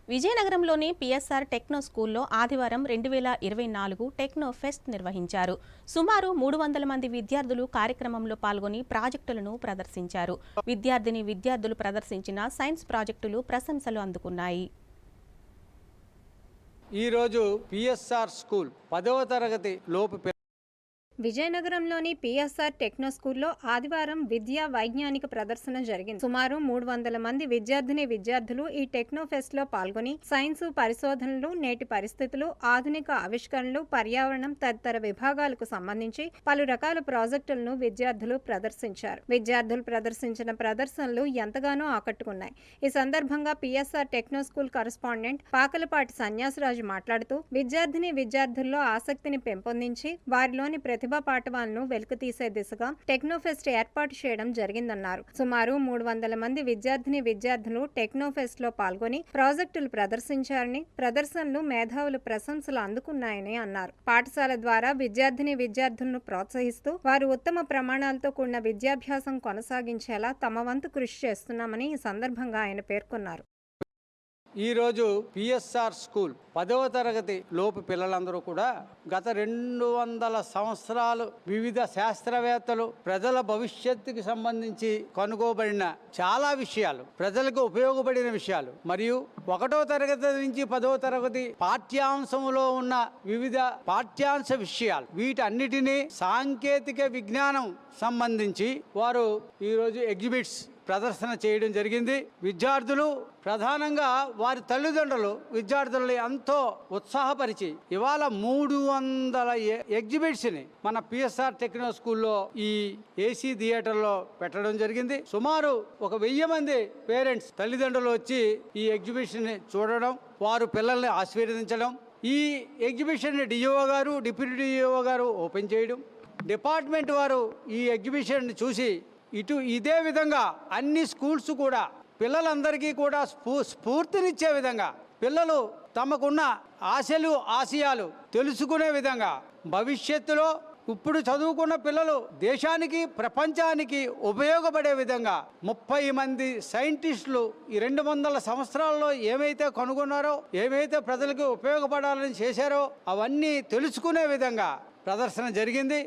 విజయనగరంలోని PSR techno స్కూల్లో ఆదివారం 2024 techno fest నిర్వహించారు. సుమారు 300 మంది విద్యార్థులు కార్యక్రమంలో పాల్గొని ప్రాజెక్టులను ప్రదర్శించారు. విద్యార్థులు ప్రదర్శించిన సైన్స్ ప్రాజెక్టులు ప్రశంసలు అందుకున్నాయి. ఈరోజు పిఎస్ఆర్ స్కూల్ 10వ తరగతి లోపు విజయనగరంలోని పిఎస్ఆర్ టెక్నో స్కూల్లో ఆదివారం విద్యా వైజ్ఞానిక ప్రదర్శన జరిగింది. సుమారు 300 మంది విద్యార్థులు ఈ టెక్నో ఫెస్ట్ లో పాల్గొని సైన్స్ పరిశోధనలు, నేటి పరిస్థితులు, ఆధునిక ఆవిష్కరణలు, పర్యావరణం తదితర విభాగాలకు సంబంధించి పలు రకాల ప్రాజెక్టులను విద్యార్థులు ప్రదర్శించారు. విద్యార్థులు ప్రదర్శించిన ప్రదర్శనలు ఎంతగానో ఆకట్టుకున్నాయి. ఈ సందర్భంగా PSR techno school correspondent Pakalapati Sanyasaraju మాట్లాడుతూ విద్యార్థుల్లో ఆసక్తిని పెంపొందించి వారిలోని ప్రతిభా పాఠవాలను వెలికితీసే దిశగా టెక్నోఫెస్ట్ ఏర్పాటు చేయడం జరిగిందన్నారు. సుమారు 300 మంది విద్యార్థులు టెక్నోఫెస్ట్ లో పాల్గొని ప్రాజెక్టులు ప్రదర్శించారని, ప్రదర్శనలు మేధావులు ప్రశంసలు అందుకున్నాయని అన్నారు. పాఠశాల ద్వారా విద్యార్థులను ప్రోత్సహిస్తూ వారు ఉత్తమ ప్రమాణాలతో కూడిన విద్యాభ్యాసం కొనసాగించేలా తమ వంతు కృషి చేస్తున్నామని ఈ సందర్భంగా ఆయన పేర్కొన్నారు. ఈరోజు పిఎస్ఆర్ స్కూల్ 10వ తరగతి లోపు పిల్లలందరూ కూడా గత 200 సంవత్సరాలు వివిధ శాస్త్రవేత్తలు ప్రజల భవిష్యత్తుకి సంబంధించి కనుగోబడిన చాలా విషయాలు, ప్రజలకు ఉపయోగపడిన విషయాలు మరియు 1వ తరగతి నుంచి 10వ తరగతి పాఠ్యాంశంలో ఉన్న వివిధ పాఠ్యాంశ విషయాలు వీటన్నిటినీ సాంకేతిక విజ్ఞానం సంబంధించి వారు ఈరోజు ఎగ్జిబిట్స్ ప్రదర్శన చేయడం జరిగింది. విద్యార్థులు ప్రధానంగా వారి తల్లిదండ్రులు విద్యార్థులని ఎంతో ఉత్సాహపరిచి ఇవాళ 300 ఎగ్జిబిట్స్ని మన పిఎస్ఆర్ టెక్నో స్కూల్లో ఈ ఏసీ థియేటర్లో పెట్టడం జరిగింది. సుమారు 1000 మంది పేరెంట్స్ తల్లిదండ్రులు వచ్చి ఈ ఎగ్జిబిషన్ని చూడడం, వారు పిల్లల్ని ఆశీర్వదించడం, ఈ ఎగ్జిబిషన్ని డిఓ గారు, డిప్యూటీ డిఓ గారు ఓపెన్ చేయడం, డిపార్ట్మెంట్ వారు ఈ ఎగ్జిబిషన్ని చూసి ఇదే విధంగా అన్ని స్కూల్స్ కూడా పిల్లలందరికీ కూడా స్ఫూర్తినిచ్చే విధంగా, పిల్లలు తమకున్న ఆశయాలు తెలుసుకునే విధంగా, భవిష్యత్తులో ఇప్పుడు చదువుకున్న పిల్లలు దేశానికి ప్రపంచానికి ఉపయోగపడే విధంగా 30 మంది సైంటిస్టులు ఈ 200 సంవత్సరాల్లో ఏమైతే కనుగొన్నారో, ఏమైతే ప్రజలకు ఉపయోగపడాలని చేశారో అవన్నీ తెలుసుకునే విధంగా ప్రదర్శన జరిగింది.